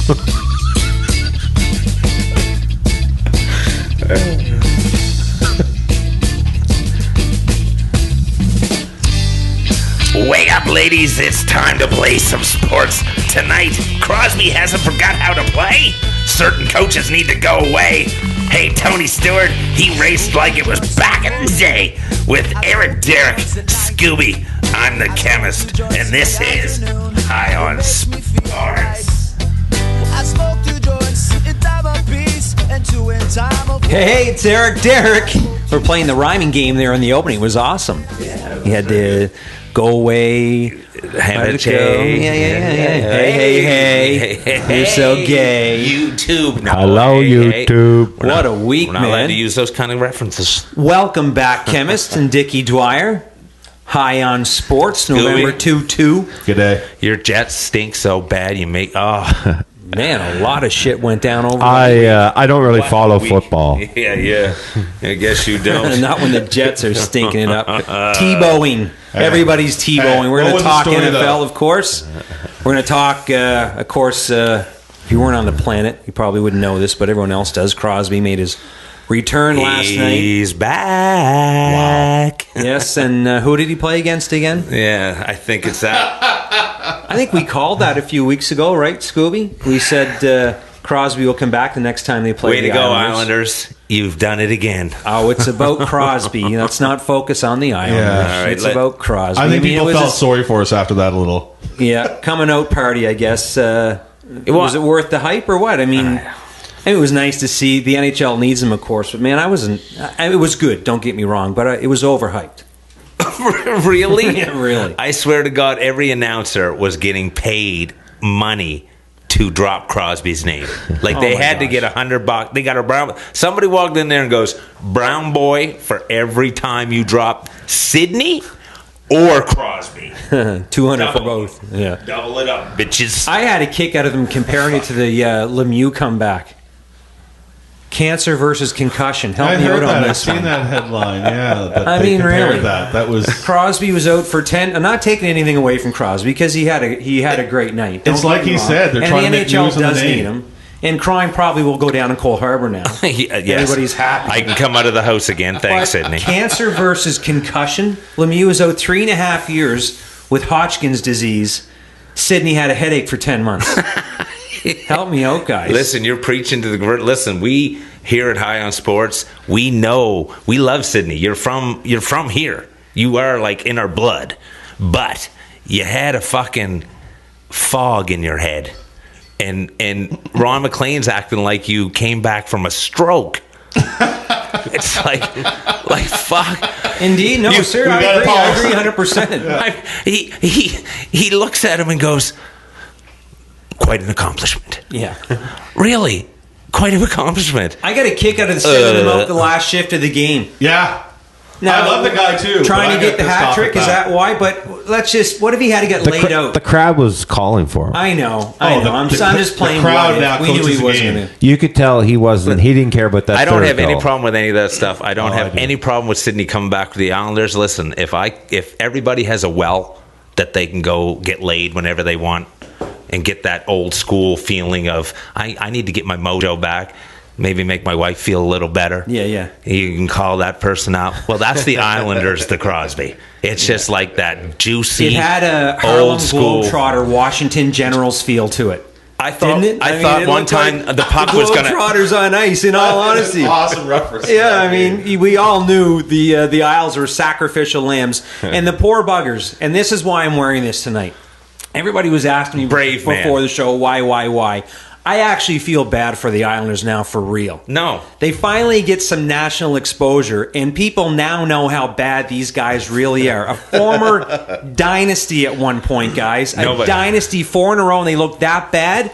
Wake up, ladies. It's time to play some sports. Tonight, Crosby hasn't forgot how to play. Certain coaches need to go away. Hey, Tony Stewart, he raced like it was back in the day. With Eric Derrick, Scooby, I'm the chemist. And this is High on Sports. Hey, it's Eric Derrick. We're playing the rhyming game there in the opening. It was awesome. You had to go away. Have go. Yeah. Hey. You're so gay. YouTube. No, Hello, YouTube. What a week, we're not man. allowed to use those kind of references. Welcome back, chemist and Dickie Dwyer. High on Sports, November 2-2. Good day. Your Jets stink so bad you make... Oh, Man, a lot of shit went down over I don't really follow week. football. Yeah. I guess you don't. Not when the Jets are stinking it up. Tebowing. Everybody's Tebowing. We're going to talk NFL, of course. We're going to talk, of course, if you weren't on the planet, you probably wouldn't know this, but everyone else does. Crosby made his return last night. He's back. Wow. Yes, and who did he play against again? Yeah, I think it's that. I think we called that a few weeks ago, right, Scooby? We said Crosby will come back the next time they play Way the to go, Islanders. You've done it again. Oh, it's about Crosby. Let's not focus on the Islanders. Yeah. All right, It's about Crosby. I think mean, people it was felt sorry for us after that a little. Yeah, coming out party, I guess. Was it worth the hype or what? I mean, it was nice to see. The NHL needs him, of course. But, man, it was good, don't get me wrong, but it was overhyped. Really? Yeah, really. I swear to God, every announcer was getting paid money to drop Crosby's name. Like they had to get $100. They got a brown. Somebody walked in there and goes, "Brown boy for every time you drop Sidney or Crosby." 200 for both. Yeah, double it up, bitches. I had a kick out of them comparing it to the Lemieux comeback. Cancer versus concussion. Help me out on I've this seen one. that headline. Yeah, I mean, really, that was. Crosby was out for 10. I'm not taking anything away from Crosby because he had a great night. Don't It's like get me he wrong. said, they're and trying the to make NHL news of the does name. need him. And crime probably will go down in Cole Harbour now. Yes. Everybody's happy. I can come out of the house again. Thanks, But Sydney. Cancer versus concussion. Lemieux was out 3.5 years with Hodgkin's disease. Sidney had a headache for 10 months. Help me out, guys. Listen, you're preaching to the grid. Listen, we here at High on Sports, we know we love Sydney. You're from here. You are like in our blood. But you had a fucking fog in your head. And Ron McLean's acting like you came back from a stroke. It's like fuck. Indeed, no, sir. I agree 100%. He looks at him and goes, "Quite an accomplishment." Yeah. Really? Quite an accomplishment. I got a kick out of the sending him out the last shift of the game. Yeah. Now, I love the guy too. Trying but to I get the got pissed hat off trick, at is that why? But let's just, what if he had to get laid out? The crowd was calling for him. I know. I'm just the playing crowd what now if. We knew coaches he the wasn't game. going to. You could tell he wasn't. He didn't care about that. I don't third have any goal. problem with any of that stuff. I don't have I do. any problem with Sydney coming back to the Islanders. Listen, if everybody has a well that they can go get laid whenever they want and get that old school feeling of I need to get my mojo back. Maybe make my wife feel a little better. Yeah. You can call that person out. Well, that's the Islanders, the Crosby. It's just like that juicy, It had a Harlem old school. Globetrotter, Washington Generals feel to it. I thought Didn't it? I mean, thought it one looked time like the puck was going to. Globetrotters on ice, in all honesty. Awesome reference. Yeah, I mean, we all knew the Isles were sacrificial lambs. And the poor buggers, and this is why I'm wearing this tonight. Everybody was asking me Brave before man. the show, why? I actually feel bad for the Islanders now, for real. No. They finally get some national exposure, and people now know how bad these guys really are. A former dynasty at one point, guys. A dynasty 4 in a row, and they look that bad.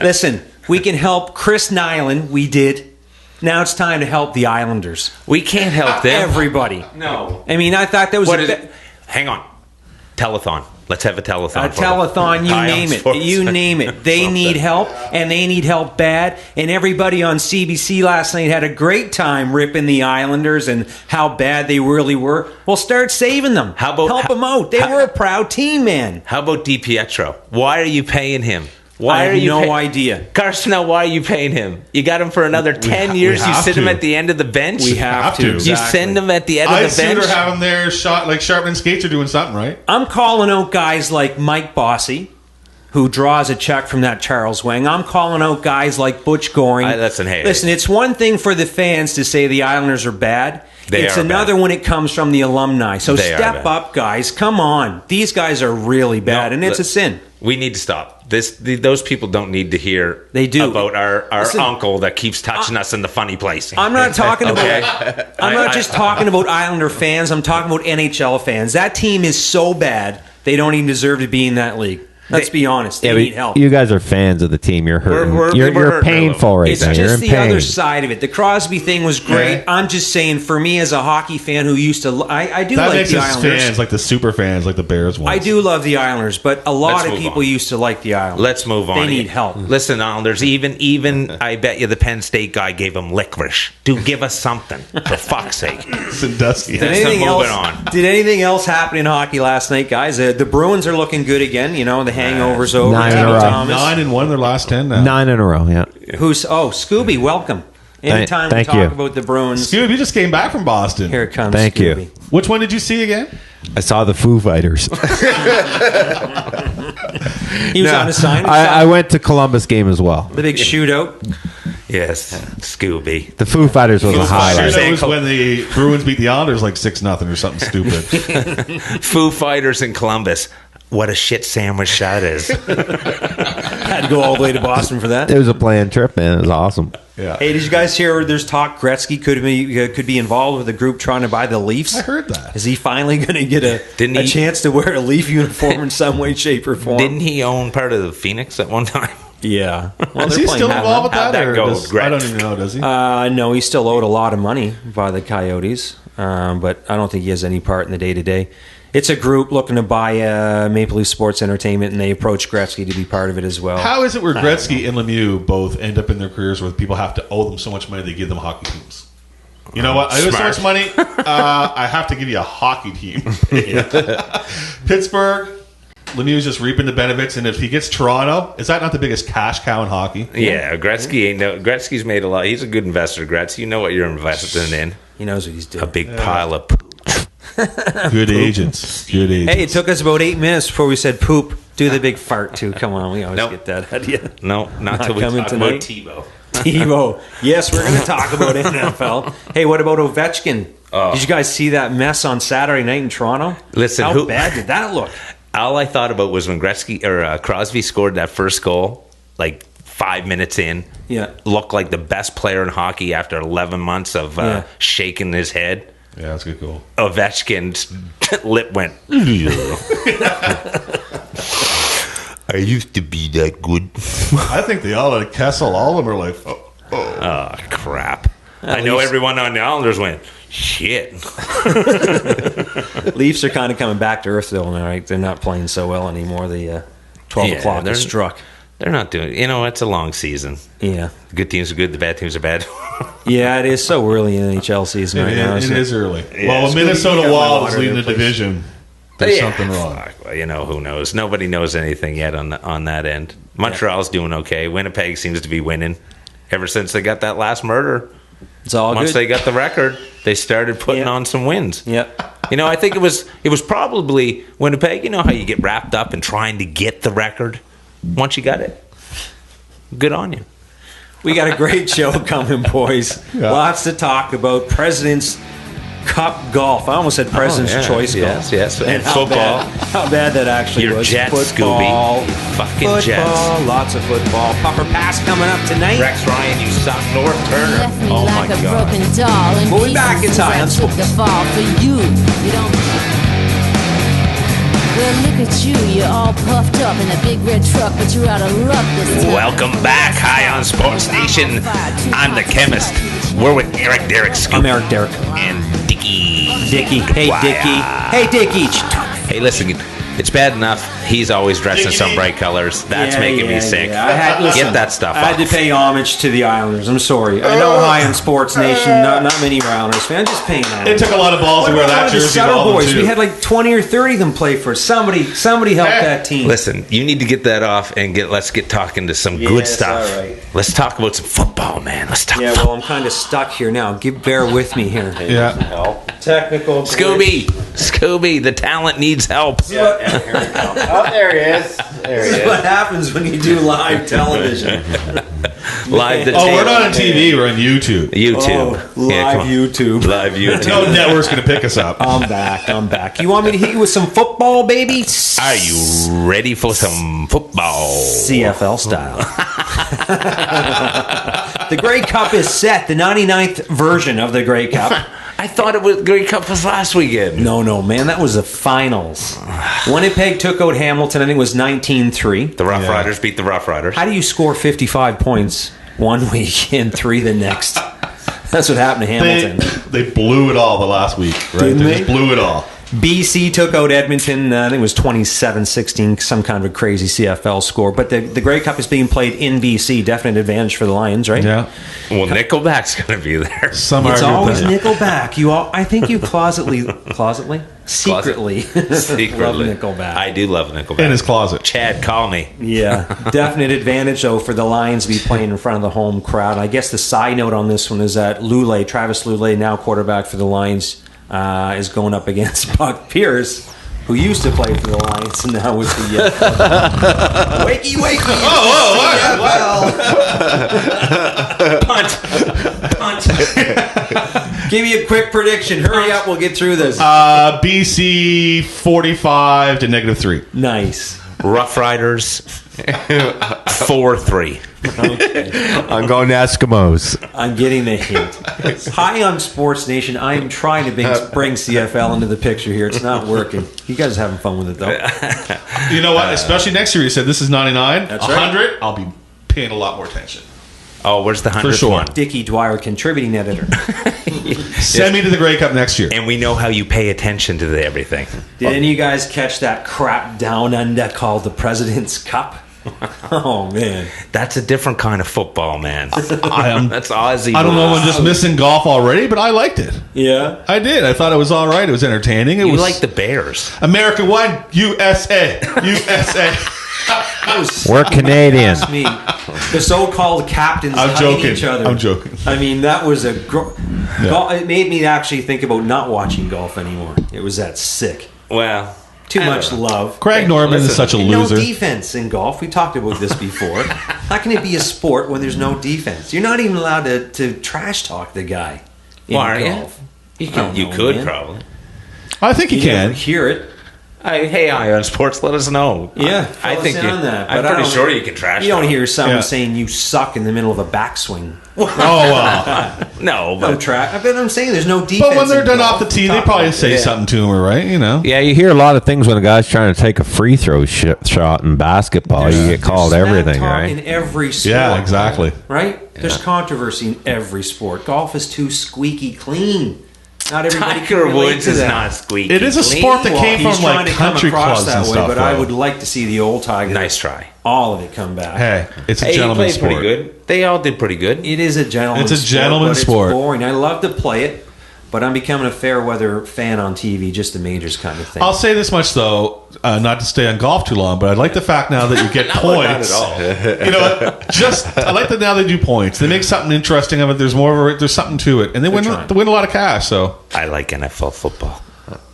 Listen, we can help Chris Nyland. We did. Now it's time to help the Islanders. We can't help them. Everybody. No. I mean, I thought that was What is it? Hang on. Telethon. Let's have a telethon. A telethon, you High on name it. Sports. You name it. They need help, and they need help bad. And everybody on CBC last night had a great time ripping the Islanders and how bad they really were. Well, start saving them. How about- help them out? They were a proud team, man. How about DiPietro? Why are you paying him? Why I are have you no idea. Carson, now why are you paying him? You got him for another 10 years. You have sit him to. at the end of the bench. We have to. You You exactly. send him at the end I'd of the bench. sooner have him there shot like sharpening skates or doing something, right? I'm calling out guys like Mike Bossy, who draws a check from that Charles Wang. I'm calling out guys like Butch Goring. Listen, hey. Listen, it's one thing for the fans to say the Islanders are bad. It's are another bad. when it comes from the alumni. So They are step bad. up, guys. Come on. These guys are really bad, No, and it's a sin. We need to stop. Those people don't need to hear They do. about our Listen, uncle that keeps touching us in the funny place. I'm not talking about. Okay. I'm not just talking about Islander fans. I'm talking about NHL fans. That team is so bad they don't even deserve to be in that league. Let's be honest. They Yeah, need help. you guys are fans of the team. You're hurting. We're you're hurting painful right It's now. You're just in the pain. other side of it. The Crosby thing was great. Yeah. I'm just saying, for me as a hockey fan who used to, I do That like makes the us Islanders. fans, like the super fans, like the Bears ones. I do love the Islanders, but a lot Let's of move people on. used to like the Islanders. Let's move on. They need help. Listen, Islanders, even I bet you the Penn State guy gave him licorice. Dude, give us something, for fuck's sake. Sandusky. That's Anything moving else? on. Did anything else happen in hockey last night, guys? The Bruins are looking good again. You know, the hangover's over. 9 in a Kevin row. Thomas. 9-1 in their last 10 now. 9 in a row. Yeah. Scooby, welcome. Anytime Thank we talk you. about the Bruins, Scoob, you just came back from Boston. here it comes. Thank you. Scooby. Which one did you see again? I saw the Foo Fighters. He was on a sign. I went to Columbus game as well. The big shootout. Yes, Scooby. The Foo Fighters was a Sure, highlight. that was when the Bruins beat the Islanders like 6-0 or something stupid. Foo Fighters in Columbus. What a shit sandwich that is. Had to go all the way to Boston for that. It was a planned trip, man. It was awesome. Yeah. Hey, did you guys hear there's talk Gretzky could be involved with a group trying to buy the Leafs? I heard that. Is he finally going to get Didn't a he- chance to wear a Leaf uniform in some way, shape, or form? Didn't he own part of the Phoenix at one time? Yeah. Well, Is they're he playing still half- involved with How'd that? that or go, does- Gretz? I don't even know, does he? No, he's still owed a lot of money by the Coyotes, but I don't think he has any part in the day-to-day. It's a group looking to buy Maple Leaf Sports Entertainment, and they approach Gretzky to be part of it as well. How is it where Gretzky and Lemieux both end up in their careers where people have to owe them so much money they give them hockey teams? You know what? I owe so Smart. much money, I have to give you a hockey team. Pittsburgh, Lemieux's just reaping the benefits, and if he gets Toronto, is that not the biggest cash cow in hockey? Yeah, Gretzky ain't no. Gretzky's made a lot. He's a good investor, Gretz. You know what you're investing in. He knows what he's doing. A big pile of poop. Good agents. Good agents. Hey, it took us about 8 minutes before we said poop. Do the big fart, too. Come on, we always Nope. get that idea. No, not till we coming talk tonight. about Tebow. TiVo. Yes, we're going to talk about NFL. Hey, what about Ovechkin? Did you guys see that mess on Saturday night in Toronto? Listen, how who- bad did that look? All I thought about was when Gretzky or Crosby scored that first goal, like 5 minutes in. Yeah. Looked like the best player in hockey after 11 months of Yeah. shaking his head. Yeah, that's good goal. Ovechkin's lip went. I used to be that good. I think they all like Kessel, all of them are like, Oh, crap. I know everyone on the Islanders went, shit. Leafs are kind of coming back to earth, though, now, right? They're not playing so well anymore. The 12 Yeah, o'clock they're- is struck. They're not doing it's a long season. Yeah. The good teams are good, the bad teams are bad. Yeah, it is so early in the NHL season right now. it isn't is early. Yeah, well, it's when Minnesota good. Wild is Water leading the their place. division, there's Yeah, something wrong. fuck, well, who knows? Nobody knows anything yet on that end. Montreal's doing okay. Winnipeg seems to be winning. Ever since they got that last murder, It's all once good. they got the record, they started putting Yeah. on some wins. Yep. I think it was probably Winnipeg. You know how you get wrapped up in trying to get the record. Once you got it, good on you. We got a great show coming, boys. Yeah. Lots to talk about. President's Cup golf. I almost said President's yeah. Choice Yes, golf. yes. And how football. How bad that actually Your was. Jets, Football. Scooby. You fucking Football. Jets. Lots of football. Pupper pass coming up tonight. Rex Ryan, you suck. North Turner. Left me Oh like my a God. broken doll. And We'll be back in time. I took the fall for you. You don't. Well, look at you. You're all puffed up in a big red truck, but you're out of luck this time. Welcome back, High on Sports Nation. I'm the chemist. We're with Eric Derek Scoop I'm Eric Derrick. and Dickie. Dickie. Hey, Why, Dickie. Hey, Dickie. Hey, listen, it's bad enough He's always dressed in some bright colors. That's making me sick. Get that stuff I had to pay homage to the Islanders. I'm sorry. I know High on Sports Nation, not many Islanders fans. Just paying homage. It took a lot of balls to wear that jersey. Sutter boys. We had like 20 or 30 of them play for us. Somebody help that team. Listen, you need to get that off and let's get talking to some good stuff. All right. Let's talk about some football, man. Let's talk. Yeah, well, I'm kind of stuck here now. Bear with me here. Yeah. Technical. Scooby, the talent needs help. Yeah, here we go. Oh, there he is. This is what happens when you do live television. Live. We're not on TV. We're on YouTube. YouTube. Live YouTube. No network's going to pick us up. I'm back. You want me to hit you with some football, baby? Are you ready for some football? CFL style. The Grey Cup is set. The 99th version of the Grey Cup. I thought it was Grey Cup was last weekend. No, man. That was the finals. Winnipeg took out Hamilton. I think it was 19-3. The Rough Riders beat the Rough Riders. How do you score 55 points one week and 3 the next? That's what happened to Hamilton. They blew it all the last week, right? Didn't They just blew it all. BC took out Edmonton. I think it was 27-16, some kind of a crazy CFL score. But the Grey Cup is being played in BC. Definite advantage for the Lions, right? Yeah. Well, Nickelback's going to be there. It's always Nickelback. I think you secretly love Nickelback. I do love Nickelback. In his closet. Chad, call me. Yeah. Definite advantage, though, for the Lions to be playing in front of the home crowd. I guess the side note on this one is that Travis Lulay, now quarterback for the Lions, is going up against Buck Pierce, who used to play for the Lions and now with the wakey. Punt. Give me a quick prediction. Hurry up, we'll get through this. BC 45 to -3. Nice. Rough Riders 4-3. Okay. I'm going to Eskimos. I'm getting the hint. Hi on Sports Nation. I'm trying to bring CFL into the picture here. It's not working. You guys are having fun with it, though. You know what? Especially next year, you said this is 99. That's 100, right. I'll be paying a lot more attention. Oh, where's the 100th For sure. one? Dickie Dwyer, contributing editor. Send me to the Grey Cup next year. And we know how you pay attention to everything. Did any of you guys catch that crap down under called the President's Cup? Oh, man. That's a different kind of football, man. That's Aussie. I don't know if I'm just missing golf already, but I liked it. Yeah. I did. I thought it was all right. It was entertaining. It You was like the Bears. America won. USA. USA. We're Canadian. Me. The so-called captains I'm hugging joking. each other. I'm joking. I mean, that was it made me actually think about not watching golf anymore. It was that sick. Well, Too much love. Craig Norman is such a loser. No defense in golf. We talked about this before. How can it be a sport when there's no defense? You're not even allowed to trash talk the guy in golf. You could probably. I think you You never can. hear it. Hey, Ion Sports, let us know. Yeah, I think fill us in on that, I'm but I pretty don't- sure you can trash You don't talk. hear someone Yeah. saying you suck in the middle of a backswing. Oh, wow. No, No but track. But I'm saying there's no defense. But when they're in done golf. off the tee, they Talk probably about say it. something to him, right? You know? Yeah, you hear a lot of things when a guy's trying to take a free throw shot in basketball. You get called There's everything, smack talk right? in every sport. Yeah, exactly. Right? There's controversy in every sport. Golf is too squeaky clean. Not everybody Tiger can relate Woods to is that. not squeaky. It is a sport that clean. came He's from like trying to come country across clubs that and way, stuff. but I though. would like to see the old Tiger. Nice try. All of it come back. Hey, it's a Hey, he gentleman's played sport. pretty good. They all did pretty good. It is a gentleman's It's a gentleman's sport. sport. It's boring. I love to play it, but I'm becoming a fair weather fan on TV, just the majors kind of thing. I'll say this much though, not to stay on golf too long, but I like the fact now that you get points. Not at all. You know, I like that now they do points. They make something interesting of it. There's there's something to it, and they win trying. a lot of cash. So, I like NFL football.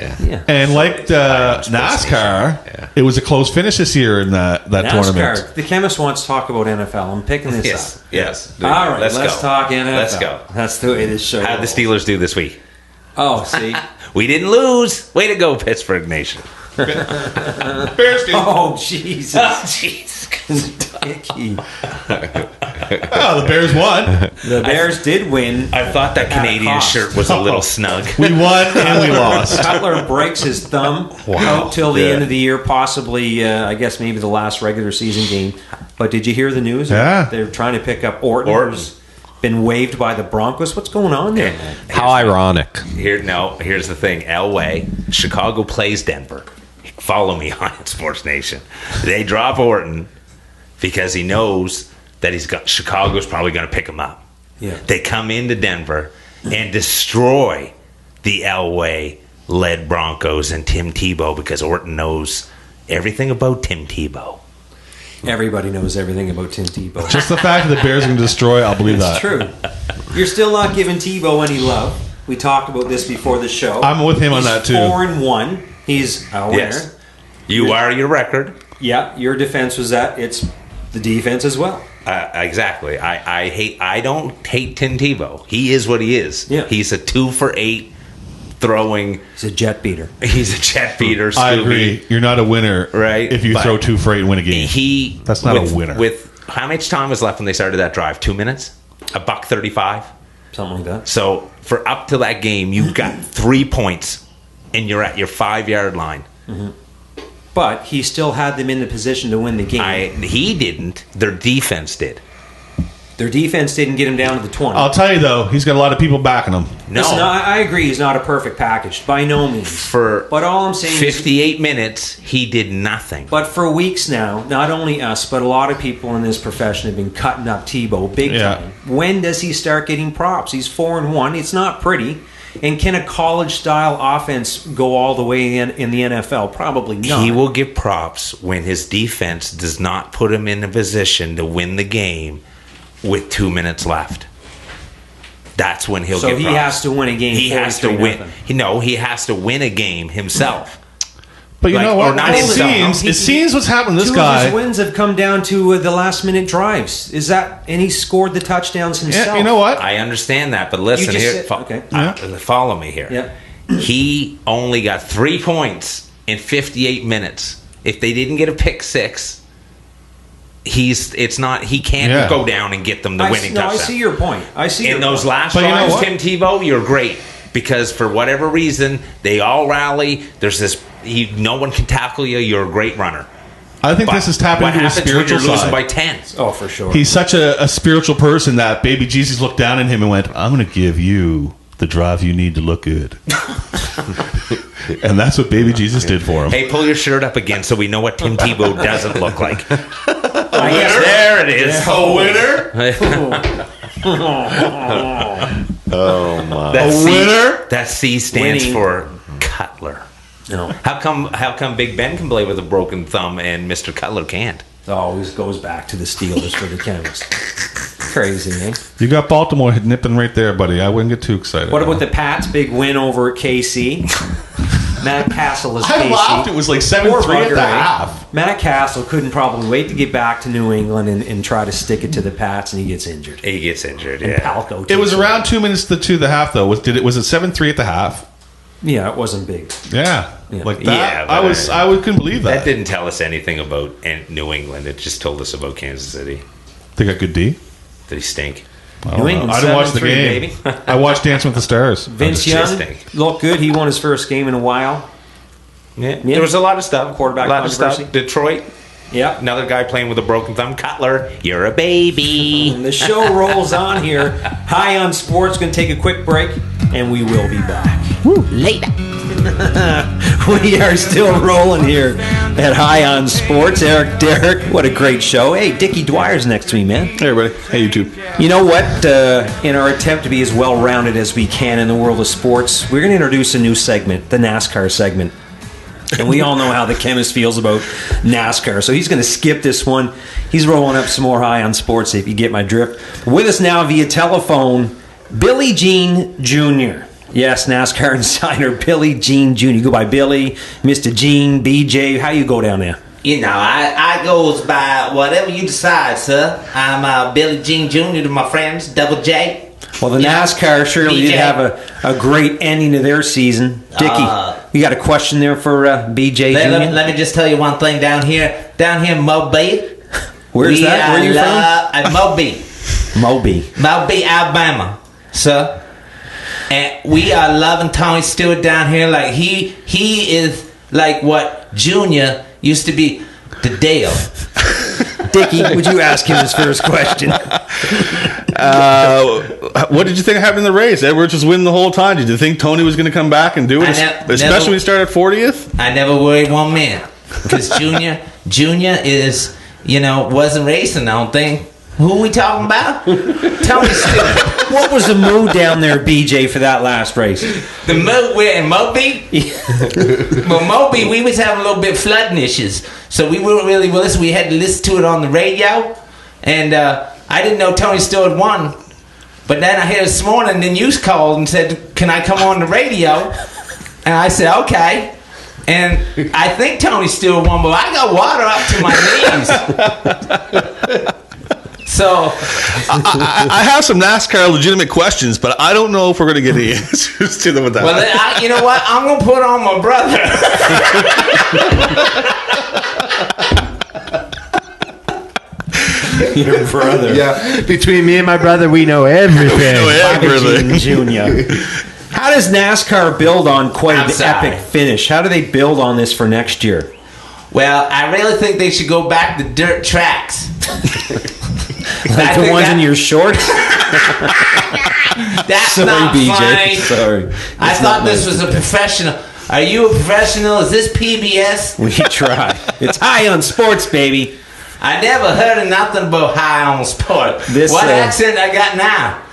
yeah. and like NASCAR, it was a close finish this year in that tournament. NASCAR. The chemist wants to talk about NFL. I'm picking this Yes, up. yes. All right, let's go. talk NFL. Let's go. That's the way this show How'd the rolls. Steelers do this week? Oh, see. We didn't lose. Way to go, Pittsburgh Nation. Bears do. Oh, Jesus. Jeez. Dicky. Oh, the Bears won. The Bears did win. I thought that At a Canadian cost. shirt was a little snug. We won and we lost. Cutler breaks his thumb out till the end of the year, possibly, I guess maybe the last regular season game. But did you hear the news? Yeah. They're trying to pick up Orton. Who's been waived by the Broncos. What's going on there, man? How ironic. Here's the thing. Elway, Chicago plays Denver. Follow me on Sports Nation. They drop Orton because he knows that Chicago's probably going to pick him up. Yeah. They come into Denver and destroy the Elway-led Broncos and Tim Tebow because Orton knows everything about Tim Tebow. Everybody knows everything about Tim Tebow. Just the fact that the Bears are going to destroy, I'll believe that. It's true. You're still not giving Tebow any love. We talked about this before the show. I'm with him on that, too. 4-1. He's a winner. Yes. You are your record. Yeah, your defense was that. It's the defense as well. Exactly. I don't hate Tim Tebow. He is what he is. Yeah. He's a 2 for 8 throwing. He's a jet beater. He's a jet beater. I agree. You're not a winner, Right, if you but throw 2 for 8 and win a game. That's not a winner. With how much time was left when they started that drive? 2 minutes? $1.35? Something like that. So for up to that game, you got 3 points, and you're at your 5-yard line. But he still had them in the position to win the game. He didn't. Their defense did. Their defense didn't get him down to the 20. I'll tell you, though, he's got a lot of people backing him. No. Listen, I agree he's not a perfect package. By no means. But all I'm saying is... 58 minutes, he did nothing. But for weeks now, not only us, but a lot of people in this profession have been cutting up Tebow big time. When does he start getting props? He's 4-1. It's not pretty. And can a college-style offense go all the way in the NFL? Probably not. He will give props when his defense does not put him in a position to win the game with 2 minutes left. That's when he'll get props. So he has to win a game. He has to win. He has to win a game himself. But you know what? Or not It seems what's happened to this Two guy. of his wins have come down to the last-minute drives. And he scored the touchdowns himself. Yeah, you know what? I understand that, but listen here. Follow me here. Yeah. He only got 3 points in 58 minutes. If they didn't get a pick six, he can't go down and get them the winning touchdown. I see your point. In those last drives, Tim Tebow, you're great. Because for whatever reason, they all rally. There's this. No one can tackle you. You're a great runner. I think this is tapping into his spiritual side. Losing by 10. Oh, for sure. He's such a spiritual person that baby Jesus looked down at him and went, "I'm going to give you the drive you need to look good." And that's what baby Jesus did for him. Hey, pull your shirt up again so we know what Tim Tebow doesn't look like. There it is. A winner. Oh my! Winner. That C stands for Cutler. No. How come Big Ben can play with a broken thumb and Mr. Cutler can't? It always goes back to the Steelers for the chemist. Crazy, eh? You got Baltimore nipping right there, buddy. I wouldn't get too excited. What about the Pats' big win over at KC? Matt Castle is KC. I laughed. It was like 7-3 at the half. Matt Castle couldn't probably wait to get back to New England and try to stick it to the Pats, and he gets injured. He gets injured, and yeah. Palco it was around 2 minutes to the half, though. Was it 7-3 at the half? Yeah, it wasn't big. Yeah. Like that. Yeah, I couldn't believe that. That didn't tell us anything about New England. It just told us about Kansas City. They got good D? Did he stink? I didn't watch the game. Baby. I watched Dancing with the Stars. Vince Young looked good. He won his first game in a while. Yeah. There was a lot of stuff. Quarterback controversy. Detroit. Yeah. Another guy playing with a broken thumb. Cutler, you're a baby. And the show rolls on here. High on Sports. Going to take a quick break, and we will be back. Woo. Later. We are still rolling here at High on Sports. Eric Derrick, what a great show. Hey, Dickie Dwyer's next to me, man. Hey, everybody. Hey, YouTube. You know what? In our attempt to be as well-rounded as we can in the world of sports, we're going to introduce a new segment, the NASCAR segment. And we all know how the chemist feels about NASCAR. So he's going to skip this one. He's rolling up some more High on Sports, if you get my drift. With us now via telephone, Billy Jean Jr. Yes, NASCAR insider Billy Jean Jr. You go by Billy, Mr. Jean, BJ. How you go down there? You know, I goes by whatever you decide, sir. I'm Billy Jean Jr. to my friends, Double J. Well, the NASCAR surely did have a great ending to their season. Dickie, you got a question there for BJ Jr.? Let me just tell you one thing down here in Mobile. Where's that? Where are you from? Mobile, Alabama, sir. And we are loving Tony Stewart down here. Like he is like what Junior used to be to Dale. Dickie, would you ask him his first question? What did you think happened in the race? Edwards was winning the whole time. Did you think Tony was going to come back and do it, especially when he started 40th? I never worried one minute because Junior is, wasn't racing. I don't think. Who are we talking about? Tony Stewart. What was the mood down there, BJ, for that last race? The mood we're in Moby? Well, Moby, we was having a little bit of flooding issues. So we weren't really listen. We had to listen to it on the radio. And I didn't know Tony Stewart won. But then I heard this morning the news called and said, can I come on the radio? And I said, okay. And I think Tony Stewart won, but I got water up to my knees. So I have some NASCAR legitimate questions, but I don't know if we're going to get the answers to them with that. Well, you know what? I'm going to put on my brother. Your brother. Yeah, between me and my brother, we know everything. Gene Jr. How does NASCAR build on quite an epic finish? How do they build on this for next year? Well, I really think they should go back to dirt tracks. Like the ones in your shorts? That's Sorry, not BJ. funny. Sorry. I thought this was a professional. Are you a professional? Is this PBS? We try. It's high on sports, baby. I never heard of nothing about high on sport. What accent I got now?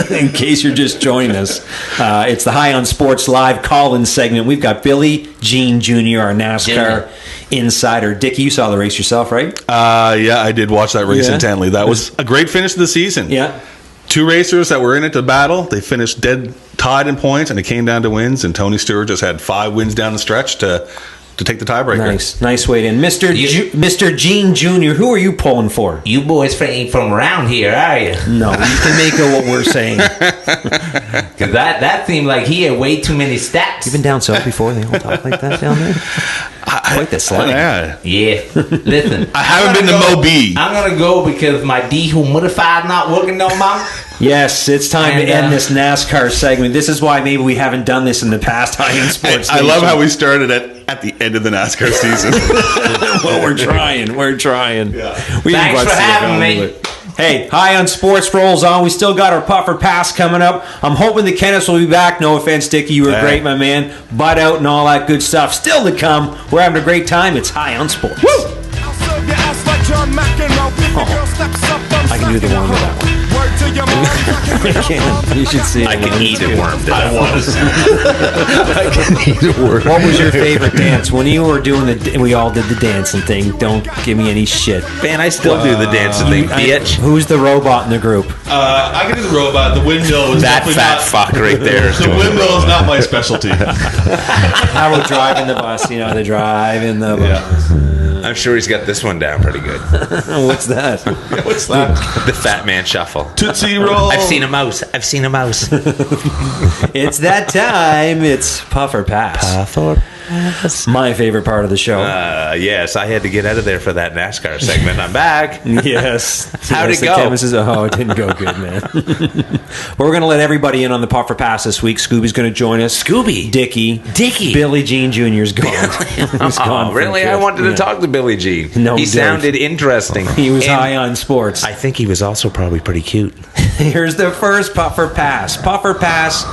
In case you're just joining us, it's the High on Sports Live call-in segment. We've got Billy Jean Jr., our NASCAR insider. Dickie, you saw the race yourself, right? Yeah, I did watch that race intently. That was a great finish of the season. Yeah. Two racers that were in it to battle. They finished dead tied in points, and it came down to wins. And Tony Stewart just had 5 wins down the stretch to take the tiebreaker. Nice way in. Mr. Gene Jr., who are you pulling for? You boys ain't from around here, are you? No, you can make it what we're saying. Because that seemed like he had way too many stats. You've been down south before? They all talk like that down there? Quite the slang. Yeah. Listen. I haven't been to Moby. I'm going to go because my dehumidifier not working no more. Yes, it's time to end this NASCAR segment. This is why maybe we haven't done this in the past. High End Sports. I love how we started at the end of the NASCAR season. Well, we're trying. Yeah. Thanks for having me. Hey, High on Sports rolls on. We still got our Puffer Pass coming up. I'm hoping the Kenneths will be back. No offense, Dickie. You were great, my man. Butt out and all that good stuff. Still to come. We're having a great time. It's High on Sports. Woo! I can do the one with that one. I can. You should see it. I can eat a worm. I can eat a worm. What was your favorite dance when you were doing we all did the dancing thing? Don't give me any shit. Man, I still do the dancing thing, bitch. Who's the robot in the group? I can do the robot. The windmill is that fat fuck right there. The windmill is not my specialty. How about driving the bus? They're driving the bus. I'm sure he's got this one down pretty good. What's that? What's that? The Fat Man Shuffle. Tootsie Roll. I've seen a mouse. It's that time. It's Puffer Pass. My favorite part of the show. Yes, I had to get out of there for that NASCAR segment. I'm back. Yes. How'd it go? It didn't go good, man. But we're going to let everybody in on the Puffer Pass this week. Scooby's going to join us. Scooby? Dickie. Billy Jean Jr.'s gone. He's gone. Really? I wanted to talk to Billy Jean. No, he sounded interesting. He was high on sports. I think he was also probably pretty cute. Here's the first Puffer Pass. Puffer Pass.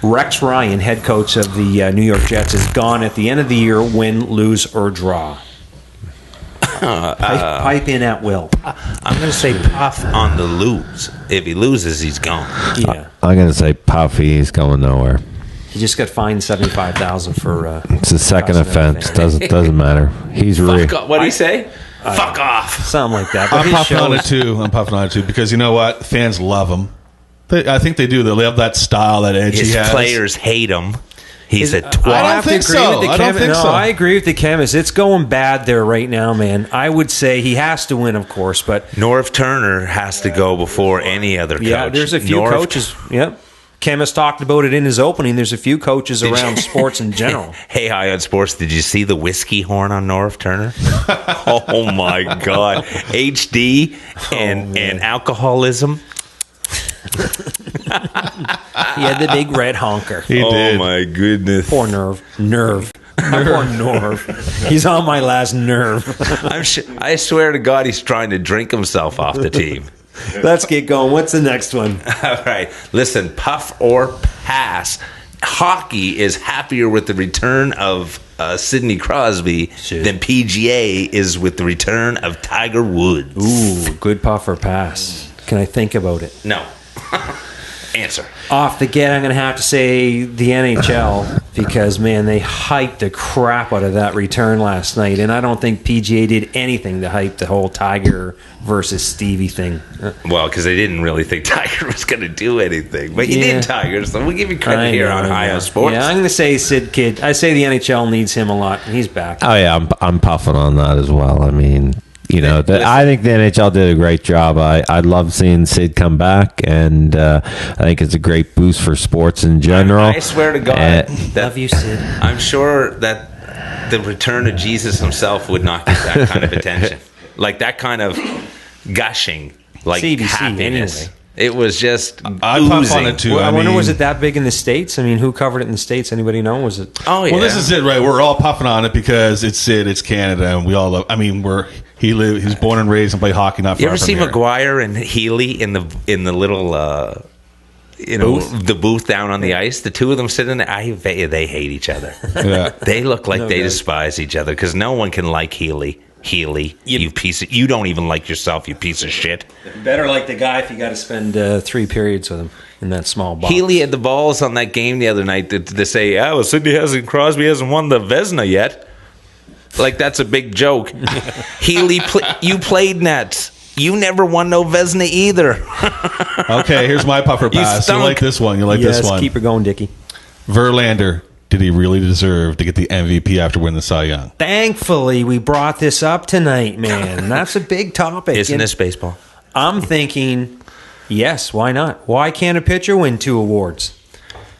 Rex Ryan, head coach of the New York Jets, is gone at the end of the year, win, lose, or draw. Pipe in at will. I'm going to say Puff on the lose. If he loses, he's gone. Yeah. I'm going to say Puffy. He's going nowhere. He just got fined $75,000 for. It's a second offense. Doesn't matter. He's real. What did he say? Fuck off. Something like that. But I'm puffing on it too because you know what? Fans love him. I think they do. They love that style, that edge he has. His players hate him. He's a twat. I don't think so. I agree with the chemist. It's going bad there right now, man. I would say he has to win, of course, but Norv Turner has to go before any other coach. Yeah, there's a few coaches. Yep. Chemist talked about it in his opening. There's a few coaches around sports in general. Hey, High on Sports, did you see the whiskey horn on Norv Turner? Oh, my God. HD and alcoholism. He had the big red honker. He did. Oh, my goodness. Poor Nerve. My poor Norv. He's on my last nerve. I swear to God, he's trying to drink himself off the team. Let's get going. What's the next one? All right. Listen, puff or pass. Hockey is happier with the return of Sidney Crosby than PGA is with the return of Tiger Woods. Ooh, good puff or pass. Can I think about it? No. Answer. Off the get, I'm going to have to say the NHL because, man, they hyped the crap out of that return last night, and I don't think PGA did anything to hype the whole Tiger versus Stevie thing. Well, because they didn't really think Tiger was going to do anything, but you did, Tiger, so we'll give you credit here on High on Sports. Yeah, I'm going to say Sid Kidd. I say the NHL needs him a lot, and he's back. Oh yeah, I'm puffing on that as well. I mean, you know, I think the NHL did a great job. I love seeing Sid come back, and I think it's a great boost for sports in general. I swear to God, love you, Sid. I'm sure that the return of Jesus himself would not get that kind of attention, like that kind of gushing, like CBC, happiness. anyway. It was just I puff on it too. Well, I wonder, was it that big in the States? I mean, who covered it in the States? Anybody know? Was it? Oh yeah. Well, this is it, right? We're all puffing on it because it's Sid, it's Canada, and we all love. I mean, he was born and raised and played hockey. Not far You ever from see here. McGuire and Healy in the little the booth down on the ice? The two of them sitting there, they hate each other. Yeah. They look like they doubt. despise each other because no one can like Healy. You don't even like yourself, you piece of shit. Better like the guy if you got to spend 3 periods with him in that small box. Healy had the balls on that game the other night to say, "Oh, well, Crosby hasn't won the Vezina yet." Like that's a big joke. Healy, you played nets. You never won no Vezina either. Okay, here's my puffer pass. You like this one? You like this one? Keep her going, Dickie. Verlander. Did he really deserve to get the MVP after winning the Cy Young? Thankfully, we brought this up tonight, man. That's a big topic. Isn't this baseball? I'm thinking, yes, why not? Why can't a pitcher win 2 awards?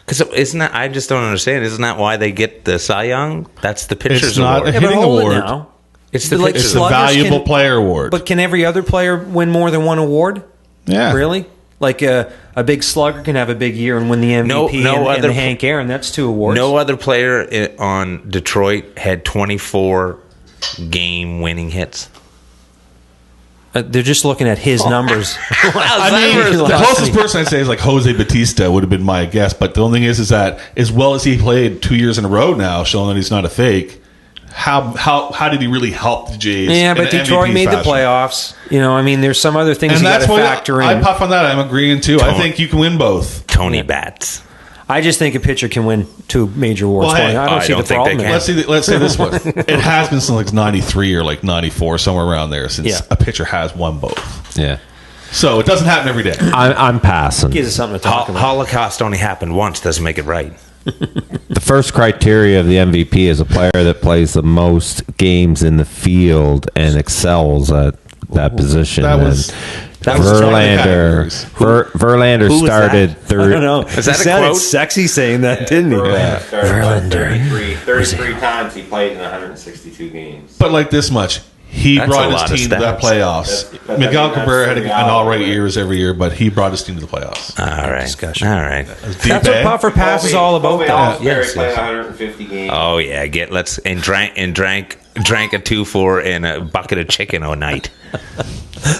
Because isn't that? I just don't understand. Isn't that why they get the Cy Young? That's the pitcher's It's not award. a Yeah, but hitting hold it award. now. It's the Like pitcher's It's the sluggers valuable can- player award. But can every other player win more than 1 award? Yeah. Really? Like a big slugger can have a big year and win the MVP and the Hank Aaron. That's 2 awards. No other player on Detroit had 24 game winning hits. They're just looking at his numbers. The closest person I'd say is like Jose Batista would have been my guess. But the only thing is that as well as he played 2 years in a row now, showing that he's not a fake, how did he really help the Jays? Yeah, but in an Detroit MVP made the fashion? playoffs. You know, I mean, there's some other things And you got that's to why factor I in. puff on that. I'm agreeing too. I think you can win both. Tony Bats. I just think a pitcher can win 2 major awards. Well, hey, I don't I see don't the think problem they there. can. Let's say this one. It has been since like 93 or like 94, somewhere around there, since a pitcher has won both. Yeah, So it doesn't happen every day. I'm passing. Gives us something to talk about. Holocaust only happened once. Doesn't make it right. The first criteria of the MVP is a player that plays the most games in the field and excels at that position. That was- And that was Verlander. Verlander who was started that? third. I don't know. Is that He a sounded quote? sexy saying that, didn't he? Verlander. 33 times he played in 162 games. But like this much, he That's a brought lot of his team to that stats. playoffs. But Miguel that's Cabrera had the an all right reality. years every year, but he brought his team to the playoffs. All right. discussion. All right. That's what Puffer Pass is all about, Kobe though. Osbury Yes, played yes. 150 games. Oh yeah. Drank a 2-4 and a bucket of chicken all night.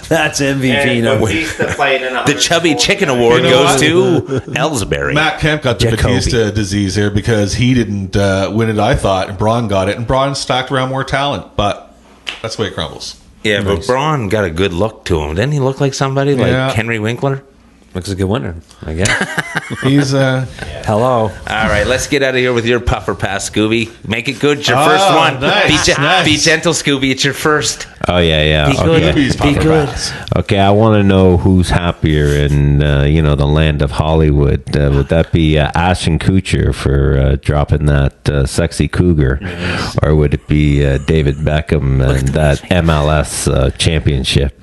That's MVP And number. Batista played in The Chubby Chicken Award You know goes to Ellsbury. Matt Kemp got the Jacoby. Batista disease here because he didn't win it, I thought, and Braun got it, and Braun stacked around more talent, but that's the way it crumbles. Yeah, but Braun got a good look to him. Didn't he look like somebody like Yeah. Henry Winkler? Looks a good winner, I guess. He's Hello. All right, let's get out of here with your puffer pass, Scooby. Make it good. It's your Oh, first one. nice, nice. Be gentle, Scooby. It's your first. Oh yeah. Be good. Okay. Scooby's Be puffer good. pass. Okay, I want to know who's happier in the land of Hollywood. Would that be Ashton Kutcher for dropping that sexy cougar, or would it be David Beckham and that MLS championship?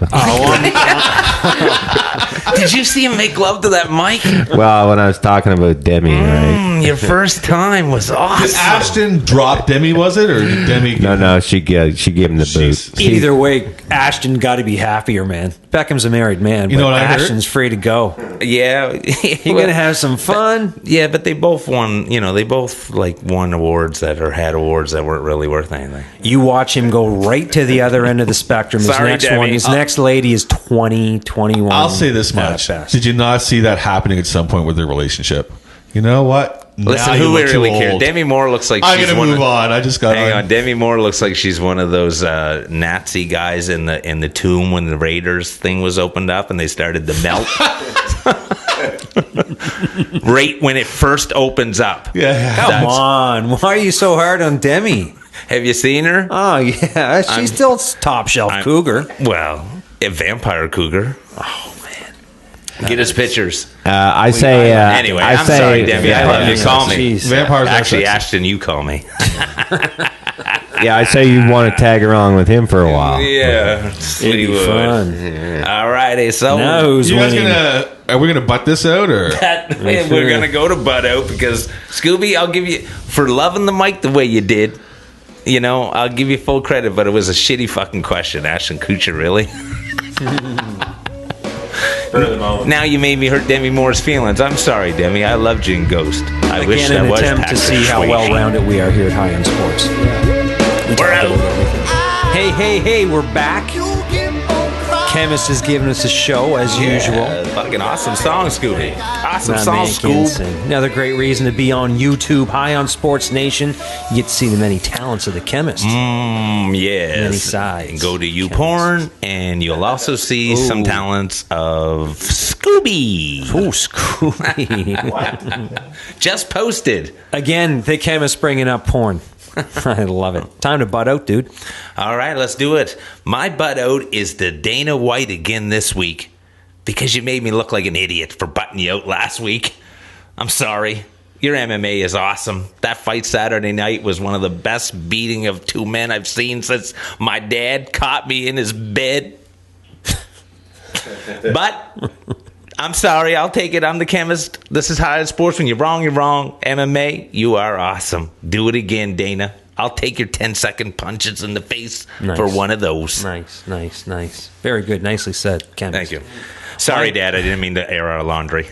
Did you see him make love to that mic? Well, when I was talking about Demi, right? Your first time was Did awesome. Ashton drop Demi, was it? Or did Demi? No, she gave him the boot. Jesus. Either way, Ashton got to be happier, man. Beckham's a married man. You know what I heard? Ashton's free to go. Yeah. You're going to have some fun. Yeah, but they both won, they both like won awards that had awards that weren't really worth anything. You watch him go right to the other end of the spectrum. Sorry, Debbie. His next lady is 20, 21. I'll say this much. Did you not see that happening at some point with their relationship? You know what? Listen, Now who you look really too cares? old. Demi Moore looks like I'm she's gonna one move of, on. I just got Hang on. Demi Moore looks like she's one of those Nazi guys in the tomb when the Raiders thing was opened up and they started to melt. Right when it first opens up. Yeah. Come on. Why are you so hard on Demi? Have you seen her? Oh, yeah. She's still top shelf cougar. Well, a vampire cougar. Oh, man. Get us pictures. I say. Anyway, I'm sorry, Demi. I love you. Call me. Jeez. Vampires are Actually, sexy. Ashton, you call me. Yeah, I say you want to tag along with him for a while. Yeah. It'd be fun. All righty. So Now who's You guys winning? are we gonna butt this out or? we're going to go to butt out because, Scooby, I'll give you, for loving the mic the way you did, I'll give you full credit, but it was a shitty fucking question, Ashton Kutcher, really. Now you made me hurt Demi Moore's feelings. I'm sorry, Demi. I loved you in Ghost. I wish Again, I an was attempt to Patrick see how Swayze. well-rounded we are here at High End Sports. We're out. Hey, we're back. Chemist is giving us a show as usual. Fucking awesome song, Scooby. Awesome That song, man can Scoob. sing. Another great reason to be on YouTube, High on Sports Nation. You get to see the many talents of the Chemist. Yes. Many sides. And go to YouPorn, and you'll also see some talents of Scooby. Oh, Scooby. Just posted. Again, the Chemist bringing up porn. I love it. Time to butt out, dude. All right, let's do it. My butt out is to Dana White again this week because you made me look like an idiot for butting you out last week. I'm sorry. Your MMA is awesome. That fight Saturday night was one of the best beating of two men I've seen since my dad caught me in his bed. But I'm sorry. I'll take it. I'm the Chemist. This is High Sports. When you're wrong, you're wrong. MMA, you are awesome. Do it again, Dana. I'll take your 10-second punches in the face for one of those. Nice. Very good. Nicely said, Chemist. Thank you. Sorry, Dad. I didn't mean to air our laundry.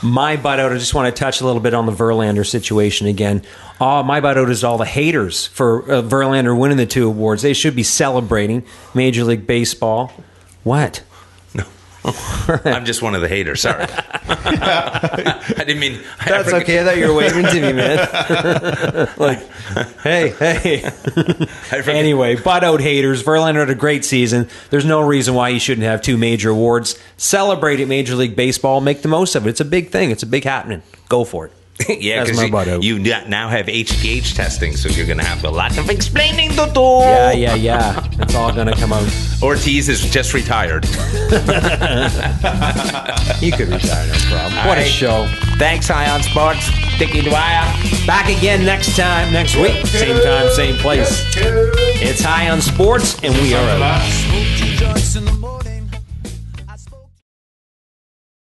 My butt out, I just want to touch a little bit on the Verlander situation again. My butt out is all the haters for Verlander winning the 2 awards. They should be celebrating Major League Baseball. What? I'm just one of the haters. Sorry. I didn't mean... That's okay. I thought you were waving to me, man. Like, hey. Anyway, butt out haters. Verlander had a great season. There's no reason why he shouldn't have 2 major awards. Celebrate at Major League Baseball. Make the most of it. It's a big thing. It's a big happening. Go for it. Yeah, That's my butt out. you now have HGH testing, so you're going to have a lot of explaining to do. Yeah. It's all going to come out. Ortiz is just retired. You could retire, no problem. What a right. show. Thanks, High on Sports. Dickie Dwyer. Back again next week. Same time, same place. It's High on Sports, and we are out.